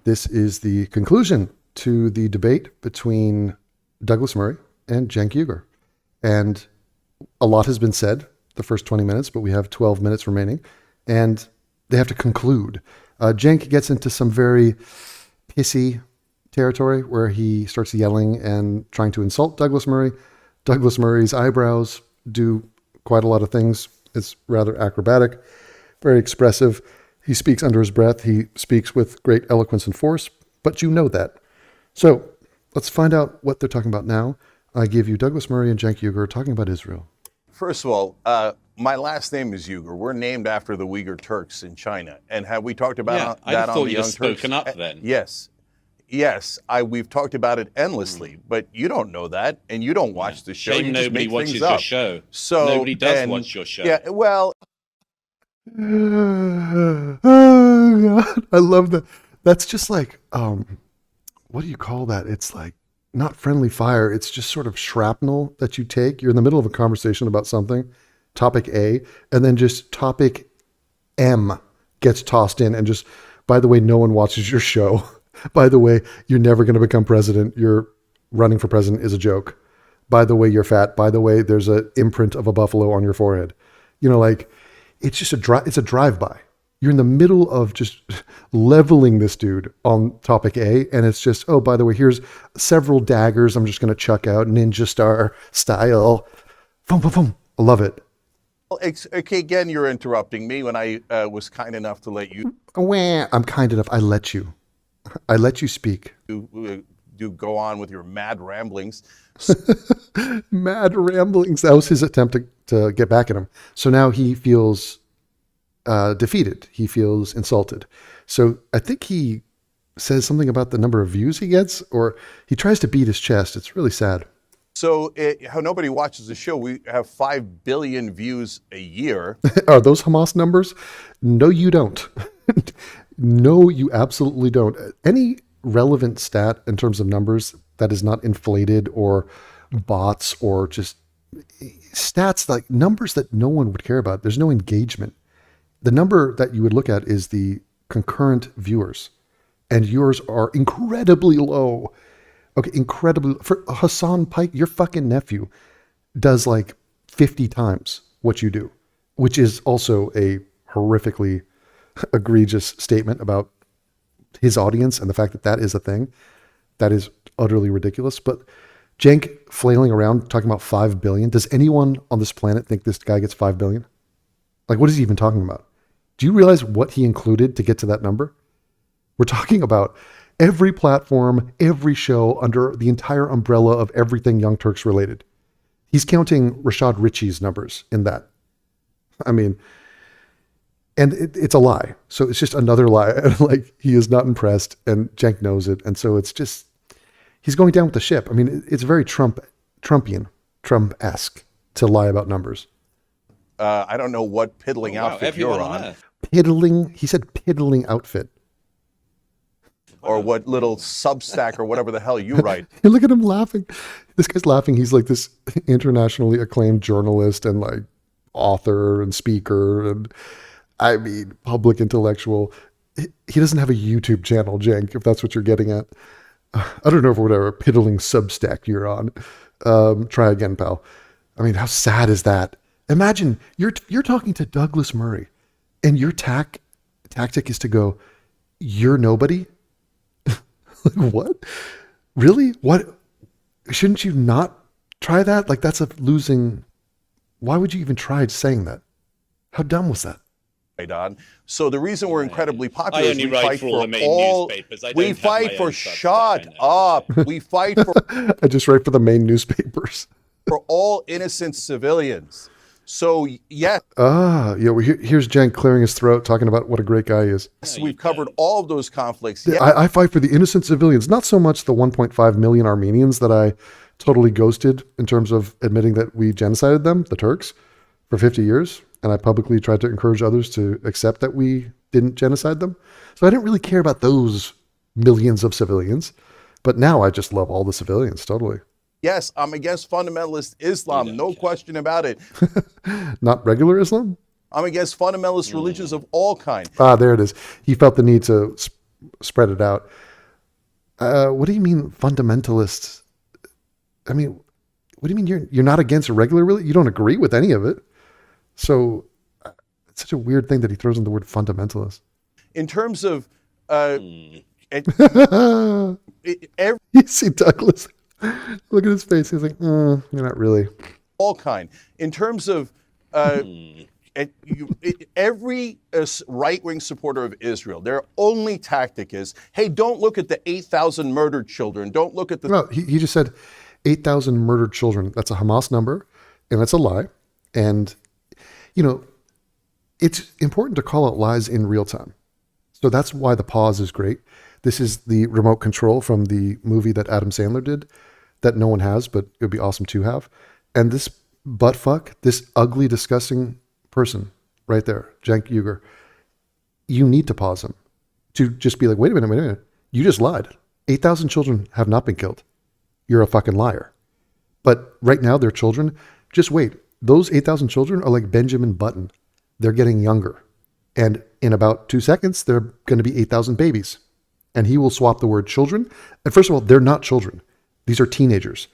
This is the conclusion to the debate between Douglas Murray and Cenk Uygur. And a lot has been said the first 20 minutes, but we have 12 minutes remaining, and they have to conclude. Cenk gets into some very pissy territory where he starts yelling and trying to insult Douglas Murray. Douglas Murray's eyebrows do quite a lot of things. It's rather acrobatic, very expressive. He speaks under his breath. He speaks with great eloquence and force, but you know that. So let's find out what they're talking about now. I give you Douglas Murray and Cenk Uygur talking about Israel. First of all, my last name is Uygur. We're named after the Uyghur Turks in China. And have we talked about that on the Young Turks? I thought you'd spoken up then. Yes, we've talked about it endlessly, but you don't know that, and you don't watch the show. Shame nobody watches your show. So nobody does watch your show. Yeah, well. Oh, God. I love that. That's just like, what do you call that? It's like not friendly fire. It's just sort of shrapnel that you take. You're in the middle of a conversation about something, topic A, and then just topic M gets tossed in and just, by the way, no one watches your show. By the way, you're never going to become president. You're running for president is a joke. By the way, you're fat. By the way, there's an imprint of a buffalo on your forehead. You know, like it's just it's a drive-by. You're in the middle of just leveling this dude on topic A. And it's just, oh, by the way, here's several daggers I'm just going to chuck out ninja star style. Boom, boom, boom. I love it. Okay, again, you're interrupting me when I was kind enough to let you. I'm kind enough. I let you speak. Do go on with your mad ramblings. Mad ramblings. That was his attempt to get back at him. So now he feels defeated. He feels insulted. So I think he says something about the number of views he gets, or he tries to beat his chest. It's really sad. So how nobody watches the show, we have 5 billion views a year. Are those Hamas numbers? No, you don't. No, you absolutely don't. Any relevant stat in terms of numbers that is not inflated or bots or just stats, like numbers that no one would care about. There's no engagement. The number that you would look at is the concurrent viewers, and yours are incredibly low. Okay, incredibly. For Hassan Pike, your fucking nephew does like 50 times what you do, which is also a horrifically egregious statement about his audience and the fact that that is a thing. That is utterly ridiculous. But Cenk flailing around talking about 5 billion. Does anyone on this planet think this guy gets 5 billion? Like, what is he even talking about? Do you realize what he included to get to that number? We're talking about every platform, every show under the entire umbrella of everything Young Turks related. He's counting Rashad Ritchie's numbers in that. I mean, and it's a lie. So it's just another lie. Like, he is not impressed, and Cenk knows it. And so it's just, he's going down with the ship. I mean, it's very Trumpian, Trump-esque to lie about numbers. I don't know what piddling outfit you're on. Piddling, he said piddling outfit. Or what little Substack or whatever the hell you write. Look at him laughing. This guy's laughing. He's like this internationally acclaimed journalist and like author and speaker and, I mean, public intellectual. He doesn't have a YouTube channel, Cenk, if that's what you're getting at. I don't know for whatever piddling Substack you're on. Try again, pal. I mean, how sad is that? Imagine you're talking to Douglas Murray, and your tactic is to go, "You're nobody." Like, what? Really? What? Shouldn't you not try that? Like, that's a losing. Why would you even try saying that? How dumb was that? On. So the reason we're incredibly popular is we fight for all the main newspapers. We fight for shut up. We fight for. I just write for the main newspapers. For all innocent civilians. So yes. Yeah. Well, here's Cenk clearing his throat, talking about what a great guy he is. Yes, we've covered all of those conflicts. Yeah. I fight for the innocent civilians, not so much the 1.5 million Armenians that I totally ghosted in terms of admitting that we genocided them, the Turks, for 50 years. And I publicly tried to encourage others to accept that we didn't genocide them. So I didn't really care about those millions of civilians. But now I just love all the civilians, totally. Yes, I'm against fundamentalist Islam, no question about it. Not regular Islam? I'm against fundamentalist religions of all kinds. There it is. He felt the need to spread it out. What do you mean fundamentalists? I mean, what do you mean you're not against regular religion? You don't agree with any of it. So it's such a weird thing that he throws in the word fundamentalist. In terms of you see Douglas, look at his face. He's like, you're not really. All kind. In terms of every right-wing supporter of Israel, their only tactic is, hey, don't look at the 8,000 murdered children. Don't look at the... No, he just said 8,000 murdered children. That's a Hamas number, and that's a lie. And, it's important to call out lies in real time. So that's why the pause is great. This is the remote control from the movie that Adam Sandler did that no one has, but it would be awesome to have. And this buttfuck, this ugly, disgusting person right there, Cenk Uygur, you need to pause him to just be like, wait a minute. You just lied. 8,000 children have not been killed. You're a fucking liar. But right now, they're children. Just wait. Those 8,000 children are like Benjamin Button. They're getting younger. And in about 2 seconds, they're going to be 8,000 babies. And he will swap the word children. And first of all, they're not children. These are teenagers.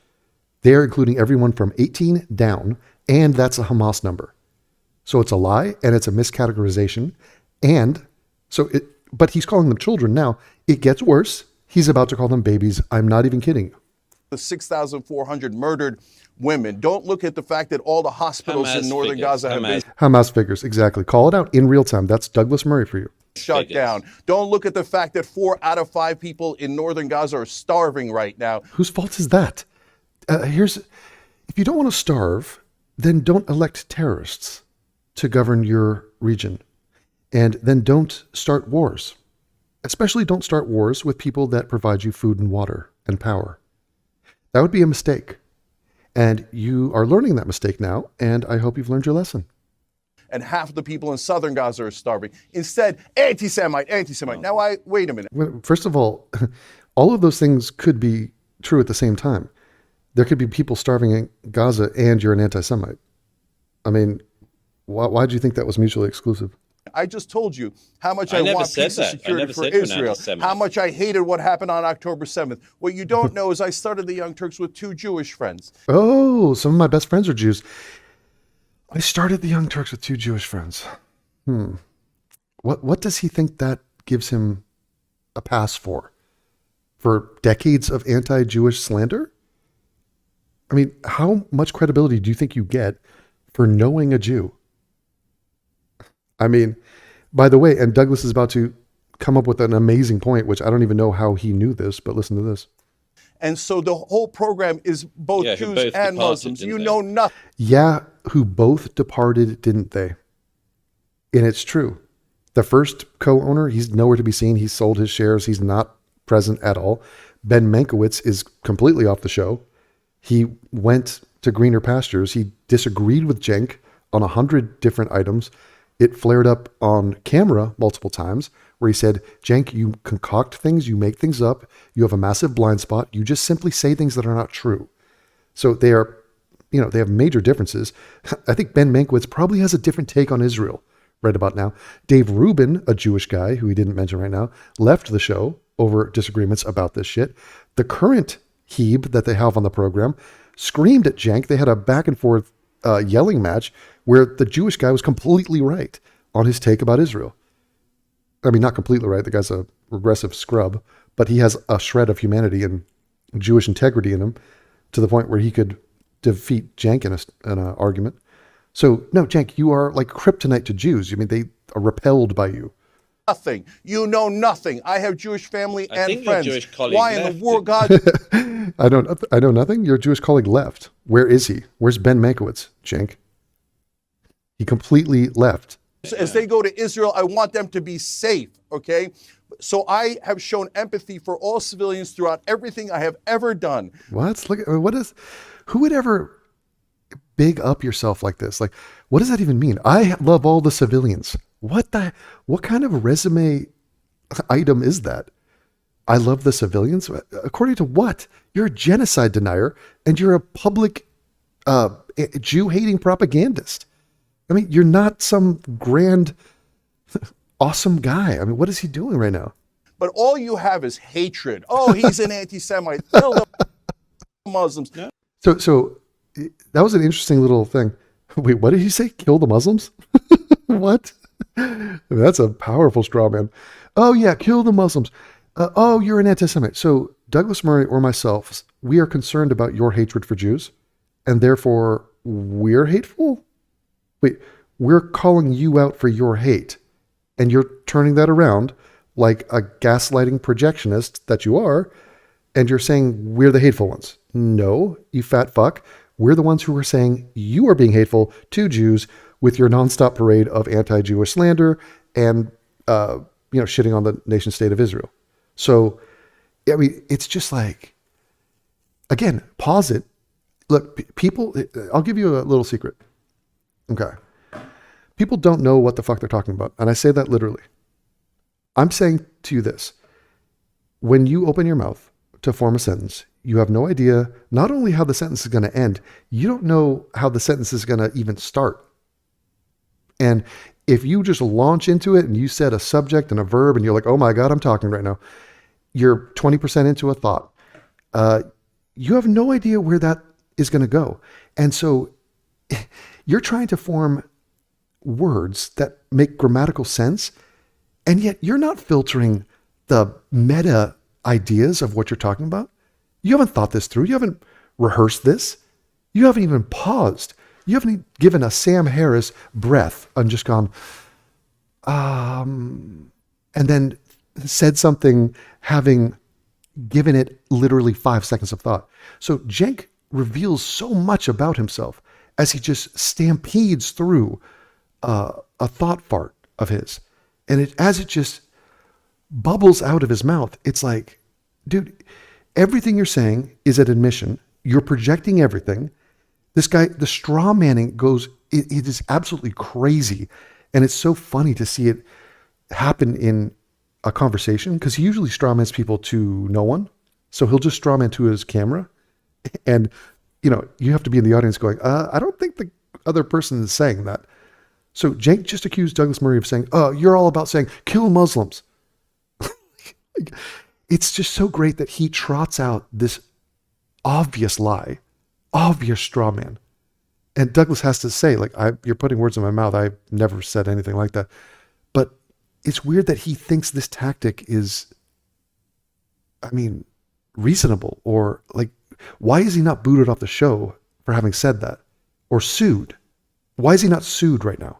They're including everyone from 18 down. And that's a Hamas number. So it's a lie and it's a miscategorization. But he's calling them children now. It gets worse. He's about to call them babies. I'm not even kidding. The 6,400 murdered women. Don't look at the fact that all the hospitals in northern Gaza have been... Hamas figures, exactly. Call it out in real time. That's Douglas Murray for you. Shut down. Don't look at the fact that 4 out of 5 people in northern Gaza are starving right now. Whose fault is that? If you don't want to starve, then don't elect terrorists to govern your region. And then don't start wars. Especially don't start wars with people that provide you food and water and power. That would be a mistake. And you are learning that mistake now, and I hope you've learned your lesson. And half of the people in southern Gaza are starving. Instead, anti-Semite. Now, wait a minute. First of all of those things could be true at the same time. There could be people starving in Gaza and you're an anti-Semite. I mean, why do you think that was mutually exclusive? I just told you how much I want peace and security for Israel, how much I hated what happened on October 7th. What you don't know is I started the Young Turks with 2 Jewish friends. Oh, some of my best friends are Jews. I started the Young Turks with 2 Jewish friends. What does he think that gives him a pass for? For decades of anti-Jewish slander? I mean, how much credibility do you think you get for knowing a Jew? I mean, by the way, and Douglas is about to come up with an amazing point, which I don't even know how he knew this, but listen to this. And so the whole program is both Jews and Muslims. You know nothing. Yeah, who both departed, didn't they? And it's true. The first co-owner, he's nowhere to be seen. He sold his shares. He's not present at all. Ben Mankiewicz is completely off the show. He went to greener pastures. He disagreed with Cenk on 100 different items. It flared up on camera multiple times where he said, Cenk, you concoct things, you make things up, you have a massive blind spot, you just simply say things that are not true. So they have major differences. I think Ben Mankiewicz probably has a different take on Israel right about now. Dave Rubin, a Jewish guy who he didn't mention right now, left the show over disagreements about this shit. The current Heeb that they have on the program screamed at Cenk. They had a back and forth yelling match where the Jewish guy was completely right on his take about Israel. I mean, not completely right. The guy's a regressive scrub, but he has a shred of humanity and Jewish integrity in him to the point where he could defeat Cenk in an argument. So, no, Cenk, you are like kryptonite to Jews. I mean, they are repelled by you. Nothing. You know nothing. I have Jewish family and friends. Your Jewish colleague Why left, in the world, God? I know nothing. Your Jewish colleague left. Where is he? Where's Ben Mankiewicz, Cenk? He completely left. As they go to Israel, I want them to be safe, okay? So I have shown empathy for all civilians throughout everything I have ever done. Who would ever big up yourself like this? Like, what does that even mean? I love all the civilians. What kind of resume item is that? I love the civilians? According to what? You're a genocide denier and you're a public Jew-hating propagandist. I mean, you're not some grand, awesome guy. I mean, what is he doing right now? But all you have is hatred. Oh, he's an anti-Semite. Kill the Muslims. No. So that was an interesting little thing. Wait, what did he say? Kill the Muslims? What? That's a powerful straw man. Oh yeah, kill the Muslims. Oh, you're an anti-Semite. So Douglas Murray or myself, we are concerned about your hatred for Jews, and therefore we're hateful? Wait, we're calling you out for your hate, and you're turning that around like a gaslighting projectionist that you are, and you're saying we're the hateful ones. No, you fat fuck. We're the ones who are saying you are being hateful to Jews with your nonstop parade of anti-Jewish slander and, shitting on the nation state of Israel. So, I mean, it's just like, again, pause it. Look, people, I'll give you a little secret. Okay. People don't know what the fuck they're talking about. And I say that literally. I'm saying to you this. When you open your mouth to form a sentence, you have no idea not only how the sentence is going to end, you don't know how the sentence is going to even start. And if you just launch into it and you said a subject and a verb and you're like, oh my God, I'm talking right now. You're 20% into a thought. You have no idea where that is going to go. And so you're trying to form words that make grammatical sense, and yet you're not filtering the meta ideas of what you're talking about. You haven't thought this through. You haven't rehearsed this. You haven't even paused. You haven't given a Sam Harris breath and just gone, and then said something having given it literally 5 seconds of thought. So Cenk reveals so much about himself as he just stampedes through a thought fart of his. And as it just bubbles out of his mouth, it's like, dude, everything you're saying is an admission. You're projecting everything. This guy, the straw manning goes, it is absolutely crazy. And it's so funny to see it happen in a conversation, because he usually straw mans people to no one. So he'll just straw man to his camera. And, you have to be in the audience going, I don't think the other person is saying that. So Cenk just accused Douglas Murray of saying, oh, you're all about saying, kill Muslims. It's just so great that he trots out this obvious lie, obvious straw man. And Douglas has to say, you're putting words in my mouth. I've never said anything like that. But it's weird that he thinks this tactic is, reasonable, or why is he not booted off the show for having said that, or sued? Why is he not sued right now?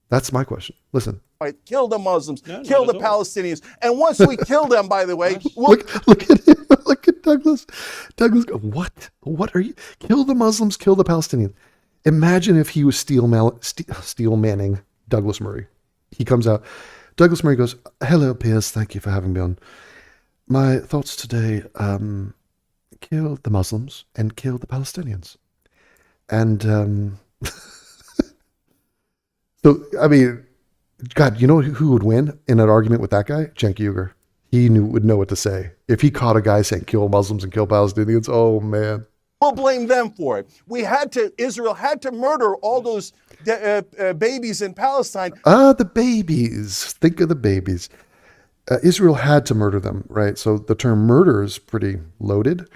That's my question. Listen. Kill the Muslims, kill the Palestinians. And once we kill them, by the way, look at him. Look at Douglas. Douglas, what are you? Kill the Muslims, kill the Palestinians. Imagine if he was steel manning Douglas Murray. He comes out. Douglas Murray goes, hello, Piers. Thank you for having me on. My thoughts today, kill the Muslims and kill the Palestinians. And, so, God, you know who would win in an argument with that guy? Cenk Uygur. He would know what to say. If he caught a guy saying kill Muslims and kill Palestinians, oh man. We'll blame them for it. Israel had to murder all those babies in Palestine. The babies. Think of the babies. Israel had to murder them, right? So the term murder is pretty loaded.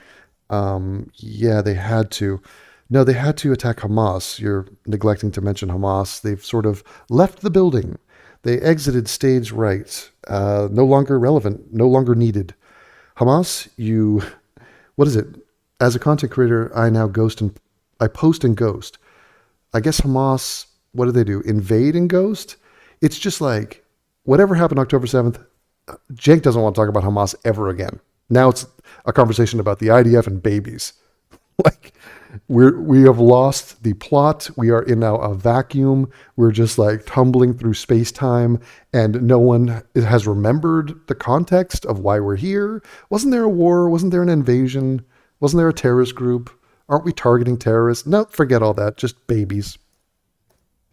Yeah, they had to. No, they had to attack Hamas. You're neglecting to mention Hamas. They've sort of left the building. They exited stage right. No longer relevant, no longer needed. Hamas, what is it? As a content creator, I now I post and ghost. I guess Hamas, what do? Invade and ghost? It's just like, whatever happened October 7th, Cenk doesn't want to talk about Hamas ever again. Now it's a conversation about the IDF and babies. We have lost the plot. We are in now a vacuum. We're just tumbling through space-time, and no one has remembered the context of why we're here. Wasn't there a war? Wasn't there an invasion? Wasn't there a terrorist group? Aren't we targeting terrorists? No, forget all that. Just babies.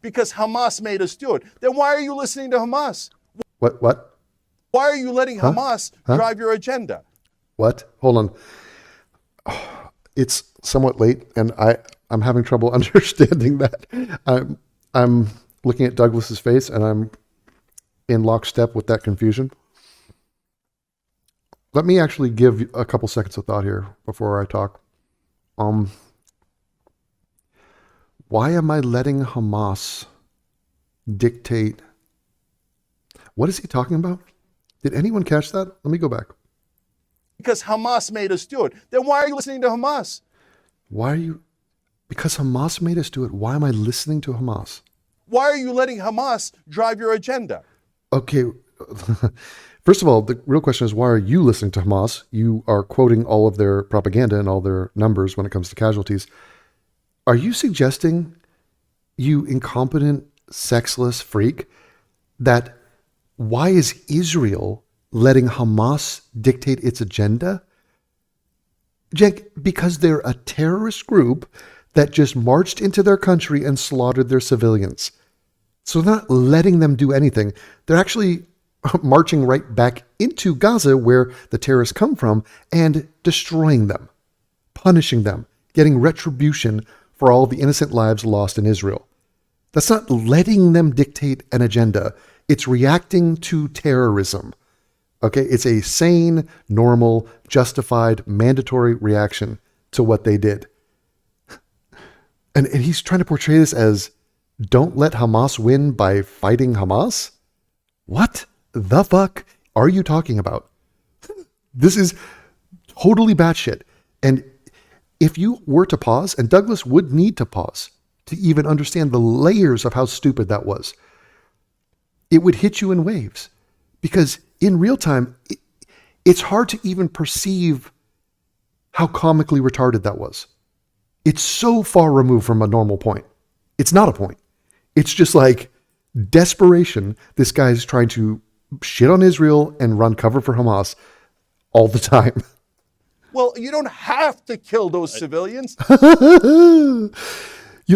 Because Hamas made us do it. Then why are you listening to Hamas? What? Why are you letting Hamas drive your agenda? What? Hold on. It's somewhat late, and I'm having trouble understanding that. I'm looking at Douglas's face, and I'm in lockstep with that confusion. Let me actually give a couple seconds of thought here before I talk. Why am I letting Hamas dictate? What is he talking about? Did anyone catch that? Let me go back. Because Hamas made us do it. Then why are you listening to Hamas? Because Hamas made us do it. Why am I listening to Hamas? Why are you letting Hamas drive your agenda? Okay. First of all, the real question is, why are you listening to Hamas? You are quoting all of their propaganda and all their numbers when it comes to casualties. Are you suggesting, you incompetent, sexless freak, that why is Israel letting Hamas dictate its agenda? Cenk, because they're a terrorist group that just marched into their country and slaughtered their civilians. So they're not letting them do anything. They're actually marching right back into Gaza, where the terrorists come from, and destroying them, punishing them, getting retribution for all the innocent lives lost in Israel. That's not letting them dictate an agenda. It's reacting to terrorism. Okay, it's a sane, normal, justified, mandatory reaction to what they did. And he's trying to portray this as, don't let Hamas win by fighting Hamas? What the fuck are you talking about? This is totally batshit. And if you were to pause, and Douglas would need to pause to even understand the layers of how stupid that was, it would hit you in waves. Because in real time, it's hard to even perceive how comically retarded that was. It's so far removed from a normal point. It's not a point. It's just like desperation. This guy's trying to shit on Israel and run cover for Hamas all the time. Well, you don't have to kill those civilians. You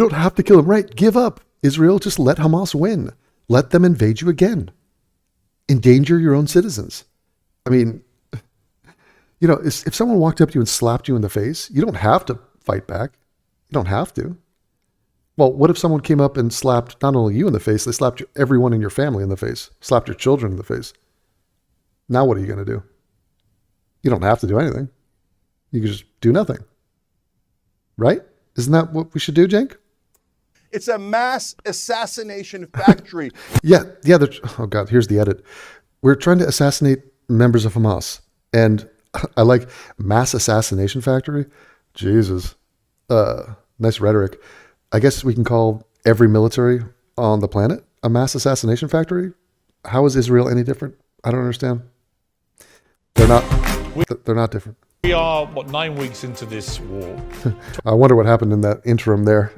don't have to kill them, right? Give up, Israel. Just let Hamas win. Let them invade you again. Endanger your own citizens. I mean, you know, if someone walked up to you and slapped you in the face, you don't have to fight back. You don't have to. Well, what if someone came up and slapped not only you in the face, they slapped everyone in your family in the face, slapped your children in the face? Now what are you going to do? You don't have to do anything. You can just do nothing. Right? Isn't that what we should do, Cenk? It's a mass assassination factory. Yeah. Oh God, here's the edit. We're trying to assassinate members of Hamas. And I like mass assassination factory. Jesus. Nice rhetoric. I guess we can call every military on the planet a mass assassination factory. How is Israel any different? I don't understand. They're not different. We are, 9 weeks into this war? I wonder what happened in that interim there.